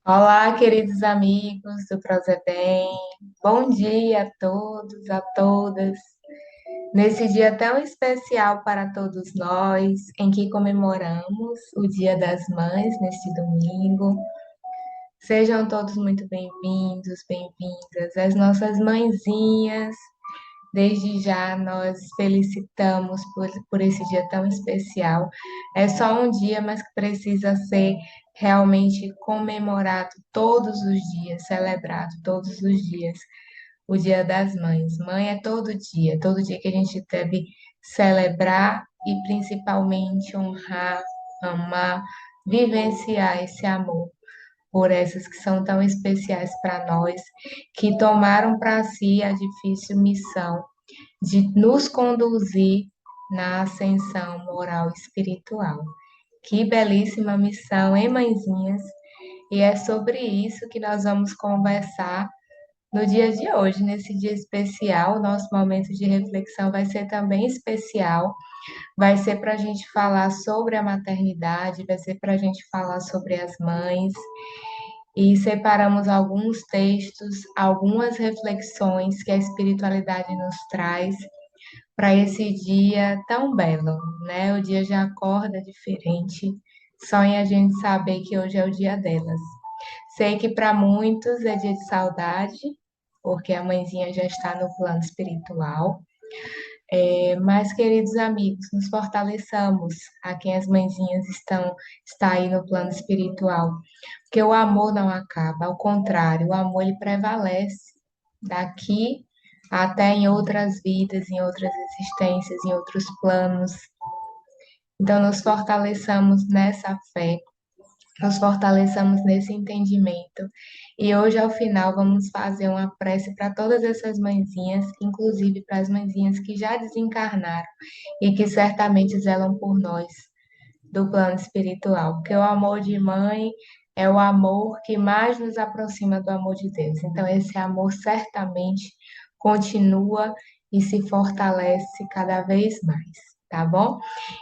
Olá, queridos amigos do Prosa Bem. Bom dia a todos, a todas. Nesse dia tão especial para todos nós, em que comemoramos o Dia das Mães neste domingo. Sejam todos muito bem-vindos, bem-vindas, as nossas mãezinhas. Desde já nós felicitamos por esse dia tão especial. É só um dia, mas que precisa ser realmente comemorado todos os dias, celebrado todos os dias. O Dia das Mães. Mãe é todo dia que a gente deve celebrar e principalmente honrar, amar, vivenciar esse amor por essas que são tão especiais para nós, que tomaram para si a difícil missão de nos conduzir na ascensão moral e espiritual. Que belíssima missão, hein, mãezinhas? E é sobre isso que nós vamos conversar no dia de hoje, nesse dia especial. Nosso momento de reflexão vai ser também especial. Vai ser para a gente falar sobre a maternidade, vai ser para a gente falar sobre as mães. E separamos alguns textos, algumas reflexões que a espiritualidade nos traz para esse dia tão belo, né? O dia já acorda diferente, só em a gente saber que hoje é o dia delas. Sei que para muitos é dia de saudade, porque a mãezinha já está no plano espiritual. Mas, queridos amigos, nos fortaleçamos a quem as mãezinhas está aí no plano espiritual, porque o amor não acaba, ao contrário, o amor ele prevalece daqui até em outras vidas, em outras existências, em outros planos. Então, nos fortaleçamos nessa fé, nos fortaleçamos nesse entendimento. E hoje, ao final, vamos fazer uma prece para todas essas mãezinhas, inclusive para as mãezinhas que já desencarnaram e que certamente zelam por nós do plano espiritual, porque o amor de mãe é o amor que mais nos aproxima do amor de Deus. Então, esse amor certamente continua e se fortalece cada vez mais, tá bom?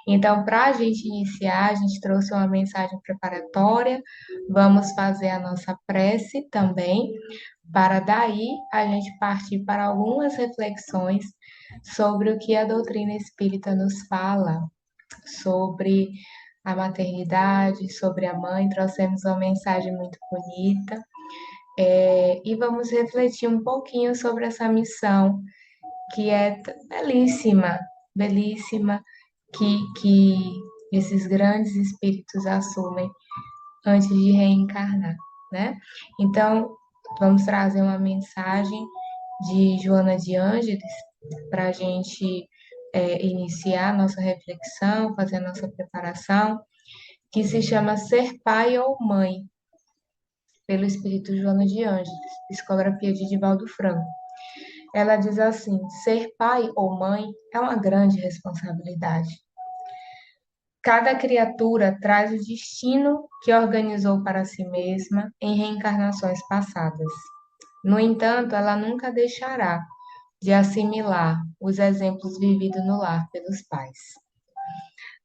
Então, para a gente iniciar, a gente trouxe uma mensagem preparatória, vamos fazer a nossa prece também, para daí a gente partir para algumas reflexões sobre o que a doutrina espírita nos fala sobre a maternidade, sobre a mãe, trouxemos uma mensagem muito bonita, e vamos refletir um pouquinho sobre essa missão que é belíssima, belíssima, que esses grandes espíritos assumem antes de reencarnar, né? Então, vamos trazer uma mensagem de Joana de Ângeles para a gente iniciar a nossa reflexão, fazer a nossa preparação, que se chama Ser Pai ou Mãe, pelo Espírito Joana de Ângeles, psicografia de Divaldo Franco. Ela diz assim: ser pai ou mãe é uma grande responsabilidade. Cada criatura traz o destino que organizou para si mesma em reencarnações passadas. No entanto, ela nunca deixará de assimilar os exemplos vividos no lar pelos pais.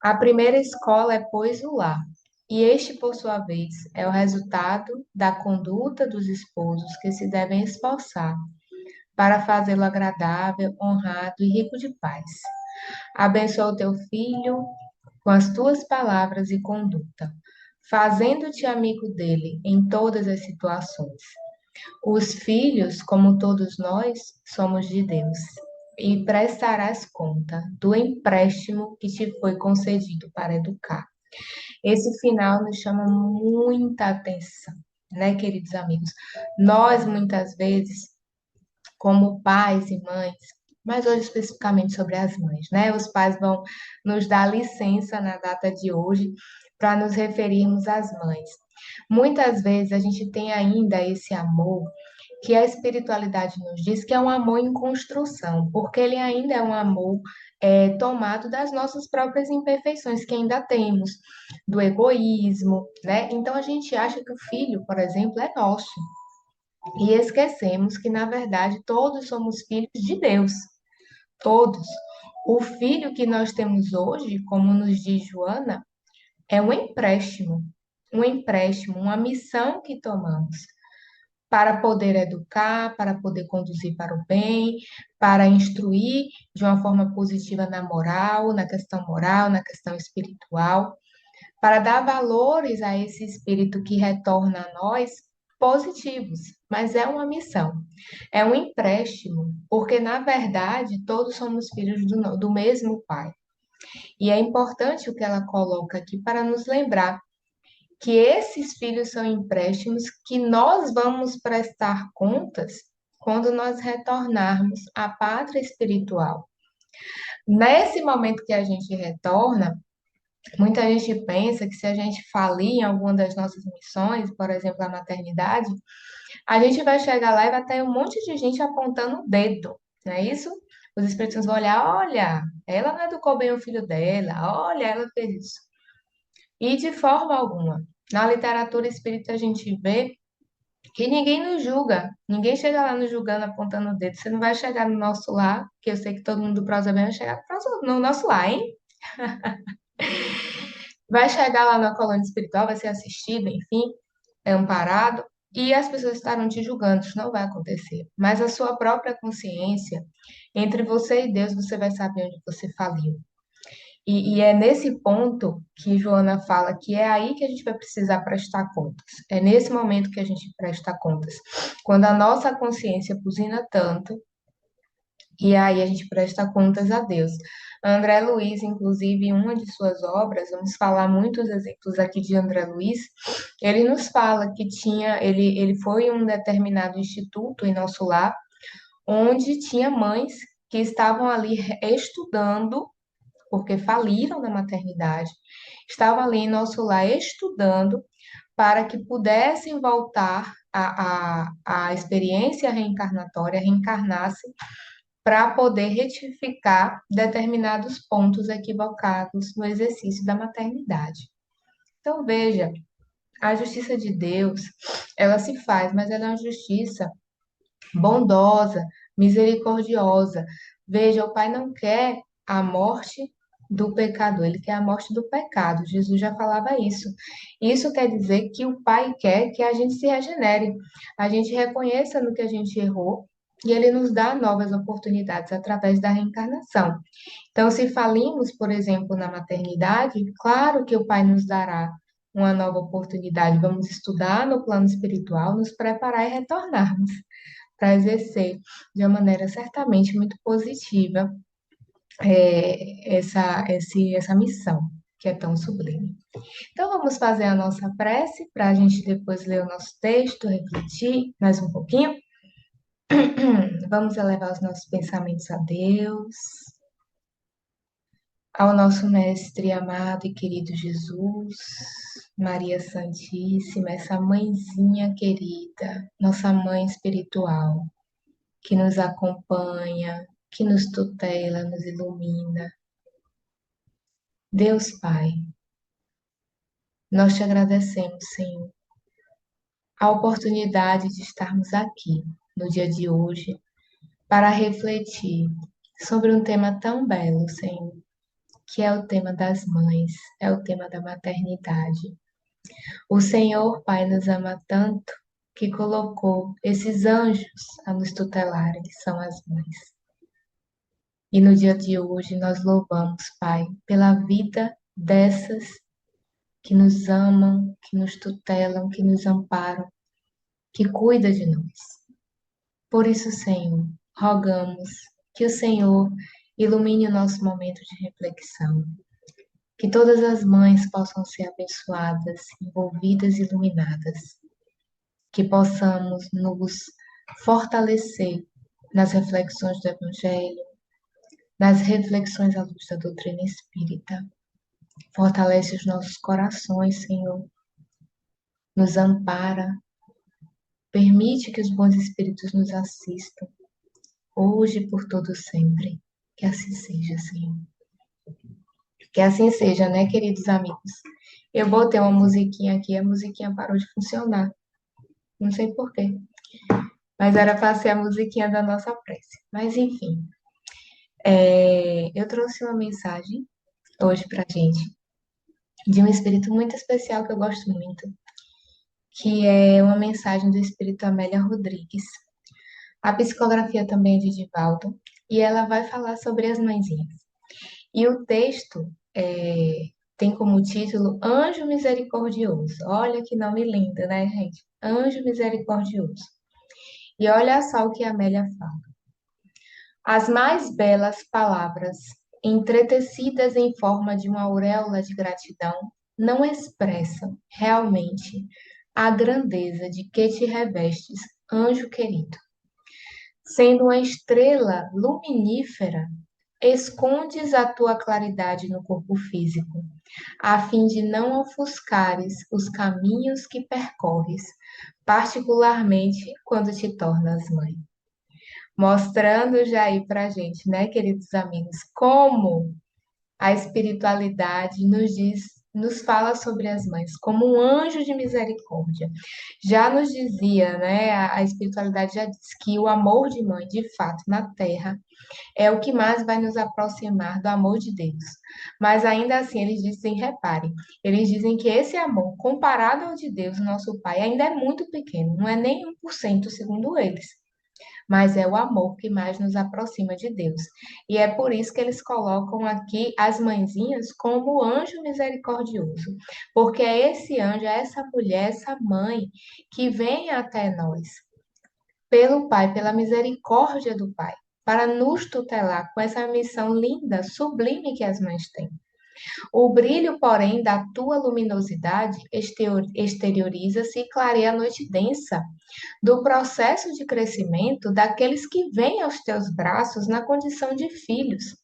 A primeira escola é, pois, o lar, e este, por sua vez, é o resultado da conduta dos esposos que se devem esforçar para fazê-lo agradável, honrado e rico de paz. Abençoa o teu filho com as tuas palavras e conduta, fazendo-te amigo dele em todas as situações. Os filhos, como todos nós, somos de Deus, e prestarás conta do empréstimo que te foi concedido para educar. Esse final nos chama muita atenção, né, queridos amigos? Nós, muitas vezes, como pais e mães, mas hoje especificamente sobre as mães, né? Os pais vão nos dar licença na data de hoje para nos referirmos às mães. Muitas vezes a gente tem ainda esse amor que a espiritualidade nos diz que é um amor em construção, porque ele ainda é um amor tomado das nossas próprias imperfeições que ainda temos, do egoísmo, né? Então a gente acha que o filho, por exemplo, é nosso. E esquecemos que, na verdade, todos somos filhos de Deus. Todos. O filho que nós temos hoje, como nos diz Joana, é um empréstimo. um empréstimo, uma missão que tomamos para poder educar, para poder conduzir para o bem, para instruir de uma forma positiva moral, na questão espiritual, para dar valores a esse espírito que retorna a nós positivos. Mas é uma missão, é um empréstimo, porque na verdade todos somos filhos do mesmo Pai. E é importante o que ela coloca aqui para nos lembrar que esses filhos são empréstimos que nós vamos prestar contas quando nós retornarmos à pátria espiritual. Nesse momento que a gente retorna, muita gente pensa que se a gente falir em alguma das nossas missões, por exemplo, a maternidade, a gente vai chegar lá e vai ter um monte de gente apontando o dedo, não é isso? Os espíritos vão olhar, olha, ela não educou bem o filho dela, olha, ela fez isso. E de forma alguma. Na literatura espírita a gente vê que ninguém nos julga, ninguém chega lá nos julgando, apontando o dedo. Você não vai chegar no nosso lar, que eu sei que todo mundo do Prosa Bem vai chegar no nosso lar, hein? Vai chegar lá na colônia espiritual, vai ser assistido, enfim, é amparado, e as pessoas estarão te julgando. Isso não vai acontecer. Mas a sua própria consciência, entre você e Deus, você vai saber onde você faliu. E é nesse ponto que Joana fala que é aí que a gente vai precisar prestar contas. É nesse momento que a gente presta contas. Quando a nossa consciência buzina tanto, e aí a gente presta contas a Deus. André Luiz, inclusive, em uma de suas obras, vamos falar muitos exemplos aqui de André Luiz, ele nos fala que ele foi em um determinado instituto em nosso lar, onde tinha mães que estavam ali estudando porque faliram na maternidade, estavam ali em nosso lar estudando para que pudessem voltar à experiência reencarnatória, reencarnassem para poder retificar determinados pontos equivocados no exercício da maternidade. Então, veja, a justiça de Deus, ela se faz, mas ela é uma justiça bondosa, misericordiosa. Veja, o Pai não quer a morte do pecador, ele quer a morte do pecado. Jesus já falava isso. Isso quer dizer que o Pai quer que a gente se regenere, a gente reconheça no que a gente errou e ele nos dá novas oportunidades através da reencarnação. Então, se falimos, por exemplo, na maternidade, claro que o Pai nos dará uma nova oportunidade. Vamos estudar no plano espiritual, nos preparar e retornarmos para exercer de uma maneira certamente muito positiva essa missão que é tão sublime. Então vamos fazer a nossa prece para a gente depois ler o nosso texto, refletir mais um pouquinho. Vamos elevar os nossos pensamentos a Deus, ao nosso Mestre amado e querido Jesus, Maria Santíssima, essa mãezinha querida, nossa mãe espiritual que nos acompanha, que nos tutela, nos ilumina. Deus Pai, nós te agradecemos, Senhor, a oportunidade de estarmos aqui no dia de hoje para refletir sobre um tema tão belo, Senhor, que é o tema das mães, é o tema da maternidade. O Senhor, Pai, nos ama tanto que colocou esses anjos a nos tutelarem, que são as mães. E no dia de hoje nós louvamos, Pai, pela vida dessas que nos amam, que nos tutelam, que nos amparam, que cuida de nós. Por isso, Senhor, rogamos que o Senhor ilumine o nosso momento de reflexão, que todas as mães possam ser abençoadas, envolvidas e iluminadas, que possamos nos fortalecer nas reflexões do Evangelho, nas reflexões à luz da doutrina espírita. Fortalece os nossos corações, Senhor. Nos ampara. Permite que os bons espíritos nos assistam, hoje e por todo sempre. Que assim seja, Senhor. Que assim seja, né, queridos amigos? Eu botei uma musiquinha aqui, a musiquinha parou de funcionar. Não sei por quê. Mas era para ser a musiquinha da nossa prece. Mas, enfim. Eu trouxe uma mensagem hoje para gente de um espírito muito especial que eu gosto muito, que é uma mensagem do espírito Amélia Rodrigues. A psicografia também é de Divaldo, e ela vai falar sobre as mãezinhas. E o texto tem como título Anjo Misericordioso. Olha que nome lindo, né, gente? Anjo Misericordioso. E olha só o que a Amélia fala. As mais belas palavras, entretecidas em forma de uma auréola de gratidão, não expressam realmente a grandeza de que te revestes, anjo querido. Sendo uma estrela luminífera, escondes a tua claridade no corpo físico, a fim de não ofuscares os caminhos que percorres, particularmente quando te tornas mãe. Mostrando já aí pra gente, né, queridos amigos, como a espiritualidade nos diz, nos fala sobre as mães, como um anjo de misericórdia. Já nos dizia, né, a espiritualidade já diz que o amor de mãe, de fato, na Terra, é o que mais vai nos aproximar do amor de Deus. Mas ainda assim, eles dizem, reparem, eles dizem que esse amor, comparado ao de Deus, nosso Pai, ainda é muito pequeno, não é nem 1% segundo eles. Mas é o amor que mais nos aproxima de Deus. E é por isso que eles colocam aqui as mãezinhas como anjo misericordioso, porque é esse anjo, é essa mulher, essa mãe que vem até nós pelo Pai, pela misericórdia do Pai, para nos tutelar com essa missão linda, sublime que as mães têm. O brilho, porém, da tua luminosidade exterioriza-se e clareia a noite densa do processo de crescimento daqueles que vêm aos teus braços na condição de filhos,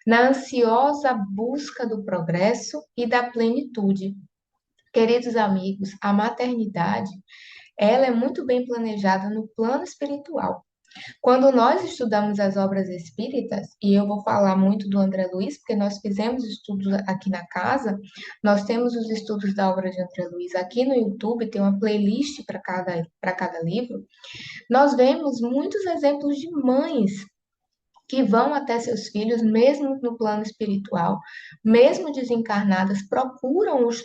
na ansiosa busca do progresso e da plenitude. Queridos amigos, a maternidade, ela é muito bem planejada no plano espiritual. Quando nós estudamos as obras espíritas, e eu vou falar muito do André Luiz, porque nós fizemos estudos aqui na casa, nós temos os estudos da obra de André Luiz aqui no YouTube, tem uma playlist para cada livro. Nós vemos muitos exemplos de mães que vão até seus filhos, mesmo no plano espiritual, mesmo desencarnadas, procuram os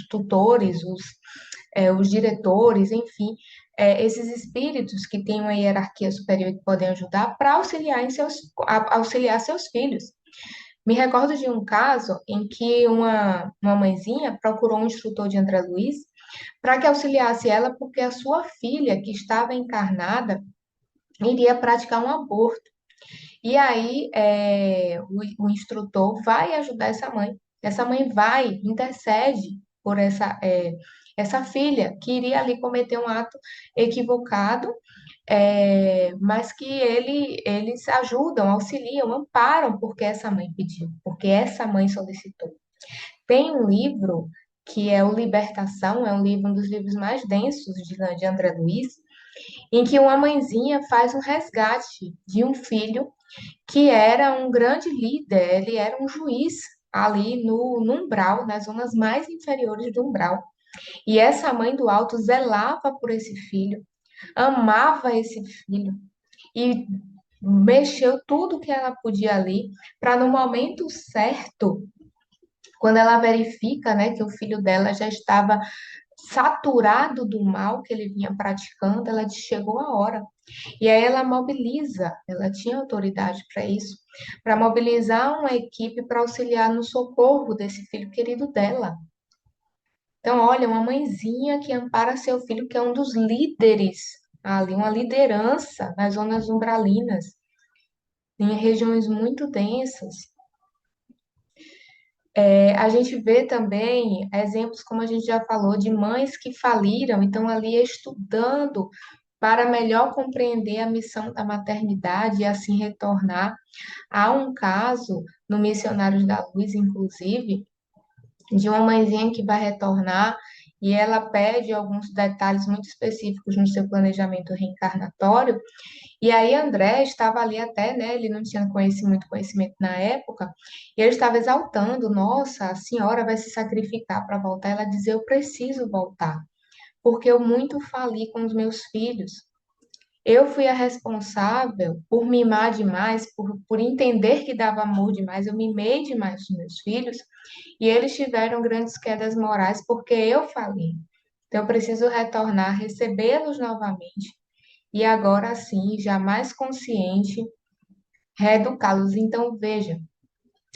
tutores, os diretores, enfim, esses espíritos que têm uma hierarquia superior e que podem ajudar para auxiliar seus filhos. Me recordo de um caso em que uma mãezinha procurou um instrutor de André Luiz para que auxiliasse ela, porque a sua filha, que estava encarnada, iria praticar um aborto. E aí, o instrutor vai ajudar essa mãe. Essa mãe vai, intercede por essa filha que iria ali cometer um ato equivocado, mas que eles ajudam, auxiliam, amparam porque essa mãe pediu, porque essa mãe solicitou. Tem um livro que é o Libertação, é um dos livros mais densos de André Luiz, em que uma mãezinha faz um resgate de um filho que era um grande líder, ele era um juiz ali no umbral, nas zonas mais inferiores do umbral. E essa mãe do alto zelava por esse filho, amava esse filho e mexeu tudo que ela podia ali para no momento certo, quando ela verifica, né, que o filho dela já estava saturado do mal que ele vinha praticando, ela diz, chegou a hora. E aí ela mobiliza, ela tinha autoridade para isso, para mobilizar uma equipe para auxiliar no socorro desse filho querido dela. Então, olha, uma mãezinha que ampara seu filho, que é um dos líderes ali, uma liderança nas zonas umbralinas, em regiões muito densas. A gente vê também exemplos, como a gente já falou, de mães que faliram, então ali estudando para melhor compreender a missão da maternidade e assim retornar. Há um caso no Missionários da Luz, inclusive, de uma mãezinha que vai retornar e ela pede alguns detalhes muito específicos no seu planejamento reencarnatório. E aí André estava ali até, né? Ele não tinha muito conhecimento na época, e ele estava exaltando, nossa, a senhora vai se sacrificar para voltar. Ela dizia, eu preciso voltar, porque eu muito fali com os meus filhos. Eu fui a responsável por mimar demais, por entender que dava amor demais, eu mimei demais os meus filhos, e eles tiveram grandes quedas morais porque eu falei. Então, eu preciso retornar, recebê-los novamente, e agora sim, já mais consciente, reeducá-los. Então, veja,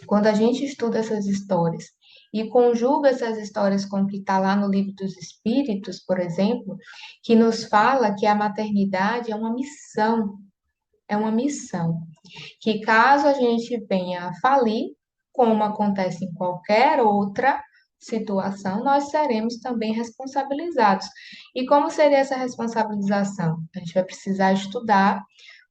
quando a gente estuda essas histórias e conjuga essas histórias com o que está lá no Livro dos Espíritos, por exemplo, que nos fala que a maternidade é uma missão, que caso a gente venha a falir, como acontece em qualquer outra situação, nós seremos também responsabilizados. E como seria essa responsabilização? A gente vai precisar estudar,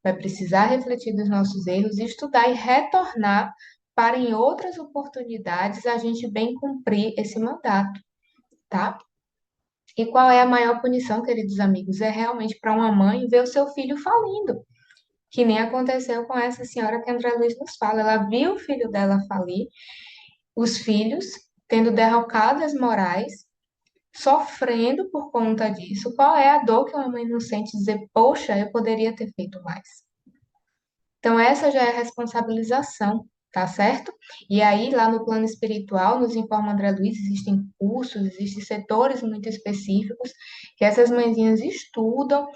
vai precisar refletir dos nossos erros, estudar e retornar para em outras oportunidades a gente bem cumprir esse mandato, tá? E qual é a maior punição, queridos amigos? É realmente para uma mãe ver o seu filho falindo, que nem aconteceu com essa senhora que André Luiz nos fala. Ela viu o filho dela falir, os filhos tendo derrocadas morais, sofrendo por conta disso. Qual é a dor que uma mãe não sente dizer, poxa, eu poderia ter feito mais? Então, essa já é a responsabilização, tá certo? E aí, lá no plano espiritual, nos informa André Luiz, existem cursos, existem setores muito específicos que essas mãezinhas estudam,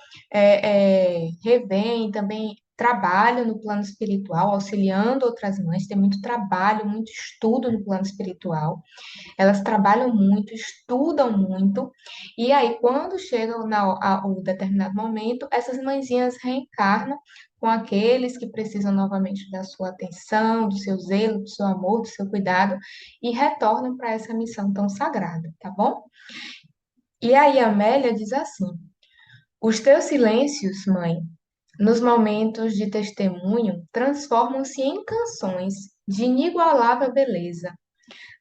revêem, também trabalham no plano espiritual, auxiliando outras mães, tem muito trabalho, muito estudo no plano espiritual. Elas trabalham muito, estudam muito, e aí, quando chega o determinado momento, essas mãezinhas reencarnam com aqueles que precisam novamente da sua atenção, do seu zelo, do seu amor, do seu cuidado, e retornam para essa missão tão sagrada, tá bom? E aí, a Amélia diz assim: os teus silêncios, mãe, nos momentos de testemunho, transformam-se em canções de inigualável beleza,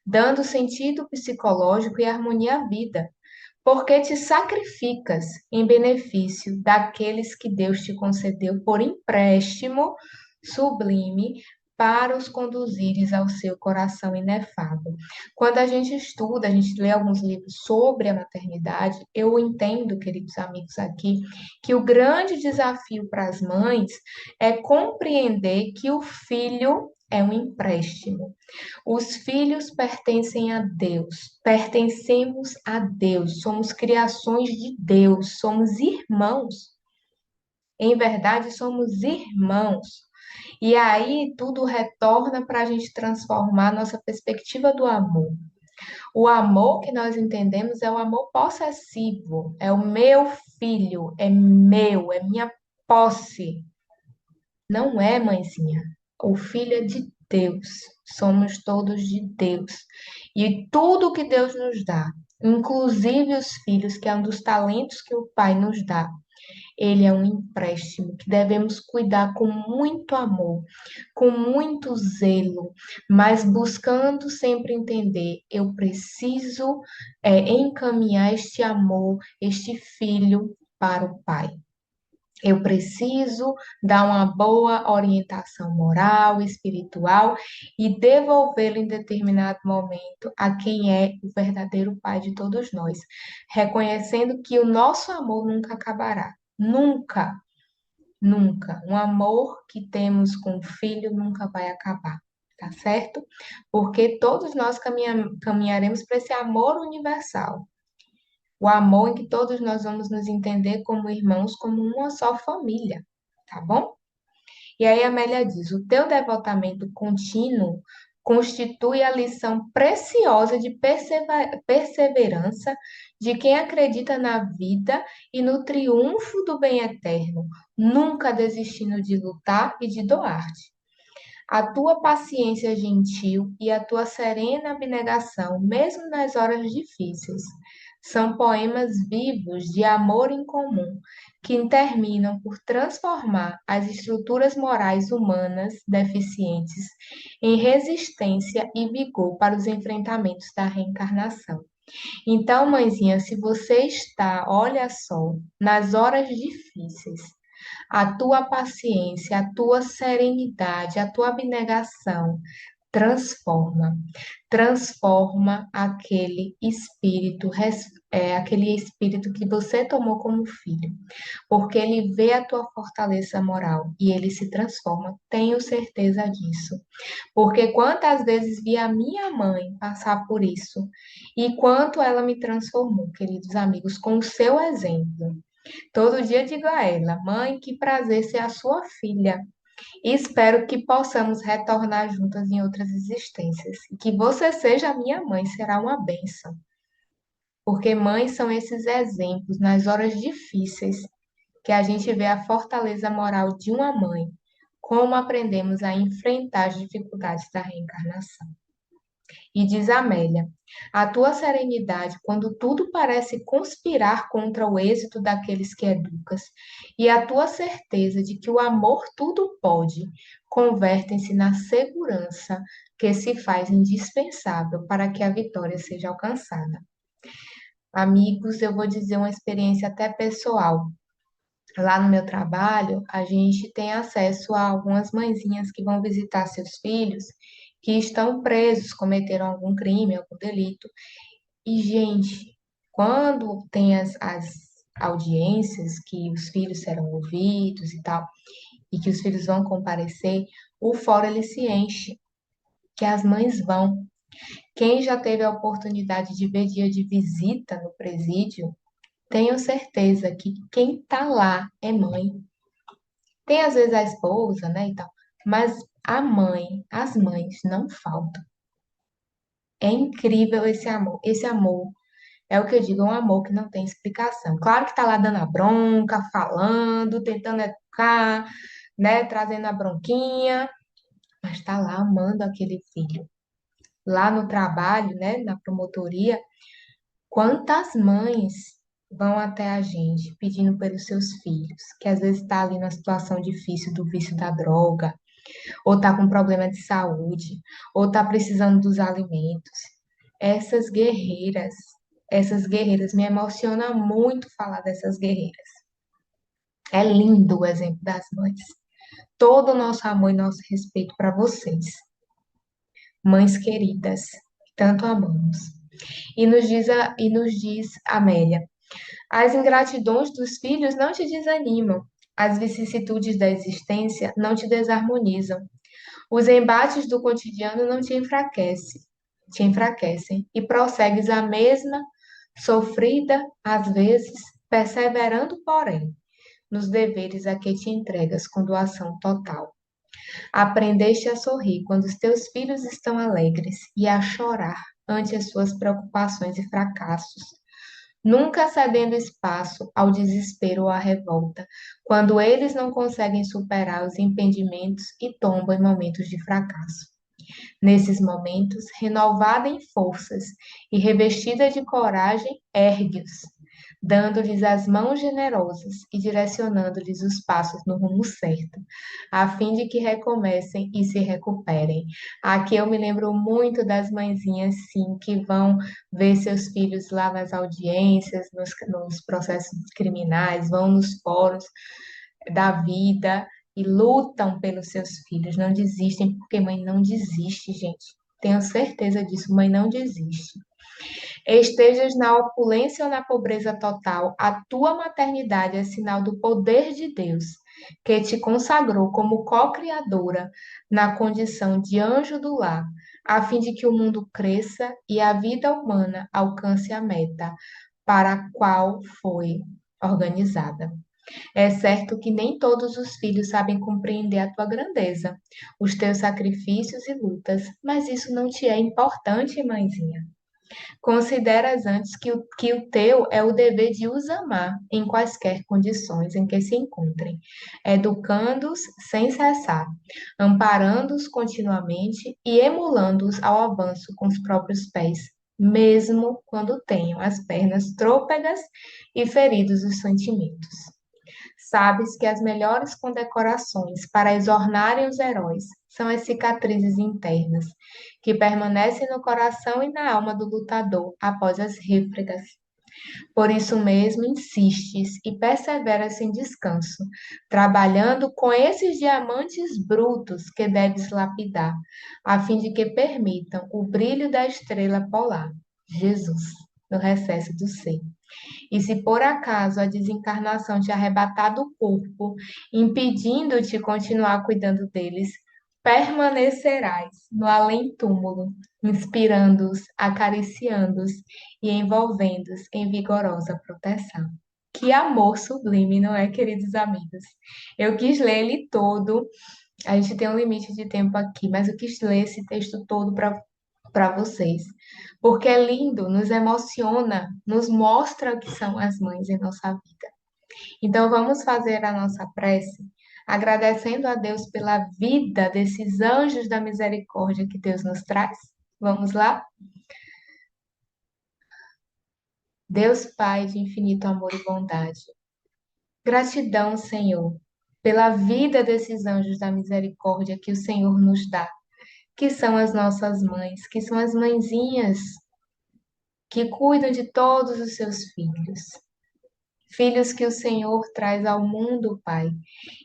dando sentido psicológico e harmonia à vida, porque te sacrificas em benefício daqueles que Deus te concedeu por empréstimo sublime para os conduzires ao seu coração inefável. Quando a gente estuda, a gente lê alguns livros sobre a maternidade, eu entendo, queridos amigos aqui, que o grande desafio para as mães é compreender que o filho é um empréstimo. Os filhos pertencem a Deus, pertencemos a Deus, somos criações de Deus, somos irmãos. Em verdade, somos irmãos. E aí tudo retorna para a gente transformar nossa perspectiva do amor. O amor que nós entendemos é o amor possessivo, é o meu filho, é meu, é minha posse. Não é, mãezinha. O filho é de Deus. Somos todos de Deus. E tudo que Deus nos dá, inclusive os filhos, que é um dos talentos que o Pai nos dá, ele é um empréstimo que devemos cuidar com muito amor, com muito zelo, mas buscando sempre entender, eu preciso encaminhar este amor, este filho para o Pai. Eu preciso dar uma boa orientação moral, espiritual e devolvê-lo em determinado momento a quem é o verdadeiro Pai de todos nós, reconhecendo que o nosso amor nunca acabará. Nunca, nunca. Um amor que temos com o filho nunca vai acabar, tá certo? Porque todos nós caminharemos para esse amor universal. O amor em que todos nós vamos nos entender como irmãos, como uma só família, tá bom? E aí a Amélia diz: o teu devotamento contínuo constitui a lição preciosa de perseverança de quem acredita na vida e no triunfo do bem eterno, nunca desistindo de lutar e de doar-te. A tua paciência gentil e a tua serena abnegação, mesmo nas horas difíceis, são poemas vivos de amor em comum, que terminam por transformar as estruturas morais humanas deficientes em resistência e vigor para os enfrentamentos da reencarnação. Então, mãezinha, se você está, olha só, nas horas difíceis, a tua paciência, a tua serenidade, a tua abnegação transforma. Transforma aquele espírito que você tomou como filho, porque ele vê a tua fortaleza moral e ele se transforma. Tenho certeza disso. Porque quantas vezes vi a minha mãe passar por isso e quanto ela me transformou, queridos amigos, com o seu exemplo. Todo dia digo a ela, mãe, que prazer ser a sua filha. E espero que possamos retornar juntas em outras existências. E que você seja a minha mãe, será uma bênção. Porque mães são esses exemplos nas horas difíceis que a gente vê a fortaleza moral de uma mãe, como aprendemos a enfrentar as dificuldades da reencarnação. E diz Amélia: a tua serenidade, quando tudo parece conspirar contra o êxito daqueles que educas, e a tua certeza de que o amor tudo pode, convertem-se na segurança que se faz indispensável para que a vitória seja alcançada. Amigos, eu vou dizer uma experiência até pessoal. Lá no meu trabalho, a gente tem acesso a algumas mãezinhas que vão visitar seus filhos que estão presos, cometeram algum crime, algum delito. E, gente, quando tem as audiências que os filhos serão ouvidos e tal, e que os filhos vão comparecer, o fórum ele se enche, que as mães vão. Quem já teve a oportunidade de ver dia de visita no presídio, tenho certeza que quem está lá é mãe. Tem às vezes a esposa, né, e tal, mas a mãe, as mães não faltam. É incrível esse amor. Esse amor é o que eu digo, é um amor que não tem explicação. Claro que tá lá dando a bronca, falando, tentando educar, né, trazendo a bronquinha, mas tá lá amando aquele filho. Lá no trabalho, né, na promotoria, quantas mães vão até a gente pedindo pelos seus filhos, que às vezes está ali numa situação difícil do vício da droga, ou está com problema de saúde, ou está precisando dos alimentos. Essas guerreiras, essas guerreiras, me emociona muito falar dessas guerreiras. É lindo o exemplo das mães. Todo o nosso amor e nosso respeito para vocês, mães queridas, que tanto amamos. E nos diz Amélia, as ingratidões dos filhos não te desanimam, as vicissitudes da existência não te desarmonizam. Os embates do cotidiano não te enfraquecem, e prossegues a mesma, sofrida, às vezes, perseverando, porém, nos deveres a que te entregas com doação total. Aprendeste a sorrir quando os teus filhos estão alegres e a chorar ante as suas preocupações e fracassos, nunca cedendo espaço ao desespero ou à revolta, quando eles não conseguem superar os impedimentos e tombam em momentos de fracasso. Nesses momentos, renovada em forças e revestida de coragem, ergue-os, dando-lhes as mãos generosas e direcionando-lhes os passos no rumo certo, a fim de que recomecem e se recuperem. Aqui eu me lembro muito das mãezinhas, sim, que vão ver seus filhos lá nas audiências, nos processos criminais, vão nos fóruns da vida e lutam pelos seus filhos, não desistem, porque mãe não desiste, gente. Tenho certeza disso, mãe não desiste. Estejas na opulência ou na pobreza total, a tua maternidade é sinal do poder de Deus, que te consagrou como co-criadora na condição de anjo do lar, a fim de que o mundo cresça e a vida humana alcance a meta para a qual foi organizada. É certo que nem todos os filhos sabem compreender a tua grandeza, os teus sacrifícios e lutas, mas isso não te é importante, mãezinha. Consideras antes que o teu é o dever de os amar em quaisquer condições em que se encontrem, educando-os sem cessar, amparando-os continuamente e emulando-os ao avanço com os próprios pés, mesmo quando tenham as pernas trôpegas e feridos os sentimentos. Sabes que as melhores condecorações para exornarem os heróis são as cicatrizes internas, que permanecem no coração e na alma do lutador após as refregas. Por isso mesmo insistes e perseveras sem descanso, trabalhando com esses diamantes brutos que deves lapidar, a fim de que permitam o brilho da estrela polar, Jesus, no recesso do ser. E se por acaso a desencarnação te arrebatar do corpo, impedindo-te continuar cuidando deles, permanecerás no além-túmulo, inspirando-os, acariciando-os e envolvendo-os em vigorosa proteção. Que amor sublime, não é, queridos amigos? Eu quis ler ele todo, a gente tem um limite de tempo aqui, mas eu quis ler esse texto todo para vocês, porque é lindo, nos emociona, nos mostra o que são as mães em nossa vida. Então vamos fazer a nossa prece, agradecendo a Deus pela vida desses anjos da misericórdia que Deus nos traz. Vamos lá? Deus Pai de infinito amor e bondade. Gratidão, Senhor, pela vida desses anjos da misericórdia que o Senhor nos dá, que são as nossas mães, que são as mãezinhas que cuidam de todos os seus filhos. Filhos que o Senhor traz ao mundo, Pai,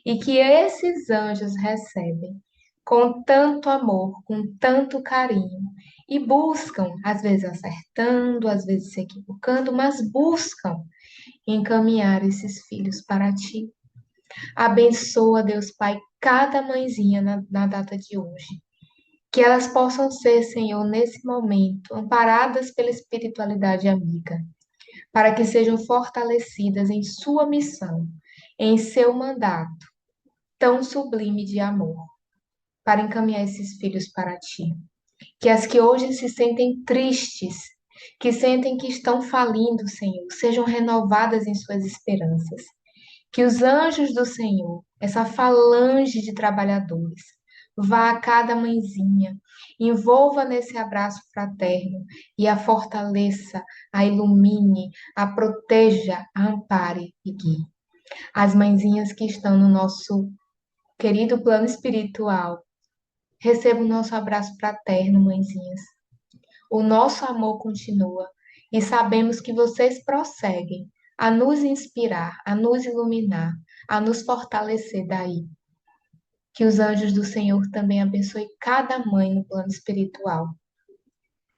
e que esses anjos recebem com tanto amor, com tanto carinho, e buscam, às vezes acertando, às vezes se equivocando, mas buscam encaminhar esses filhos para ti. Abençoa, Deus Pai, cada mãezinha na data de hoje. Que elas possam ser, Senhor, nesse momento, amparadas pela espiritualidade amiga, para que sejam fortalecidas em sua missão, em seu mandato tão sublime de amor, para encaminhar esses filhos para ti. Que as que hoje se sentem tristes, que sentem que estão falindo, Senhor, sejam renovadas em suas esperanças. Que os anjos do Senhor, essa falange de trabalhadores, vá a cada mãezinha, envolva nesse abraço fraterno e a fortaleça, a ilumine, a proteja, a ampare e guie. As mãezinhas que estão no nosso querido plano espiritual, recebam o nosso abraço fraterno, mãezinhas. O nosso amor continua e sabemos que vocês prosseguem a nos inspirar, a nos iluminar, a nos fortalecer daí. Que os anjos do Senhor também abençoem cada mãe no plano espiritual.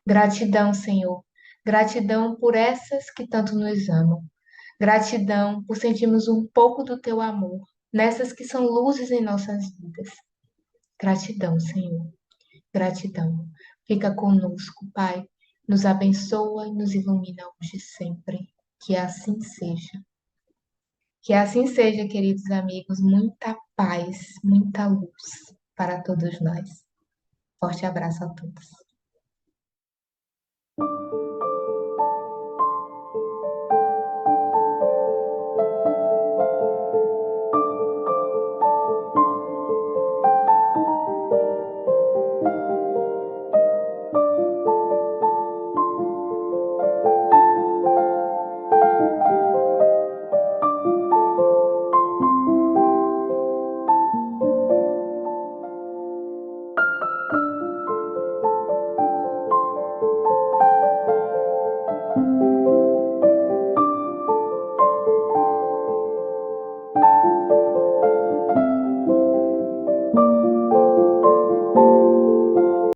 Gratidão, Senhor. Gratidão por essas que tanto nos amam. Gratidão por sentirmos um pouco do teu amor nessas que são luzes em nossas vidas. Gratidão, Senhor. Gratidão. Fica conosco, Pai. Nos abençoa e nos ilumina hoje e sempre. Que assim seja. Que assim seja, queridos amigos. Muita paz, muita luz para todos nós. Forte abraço a todos.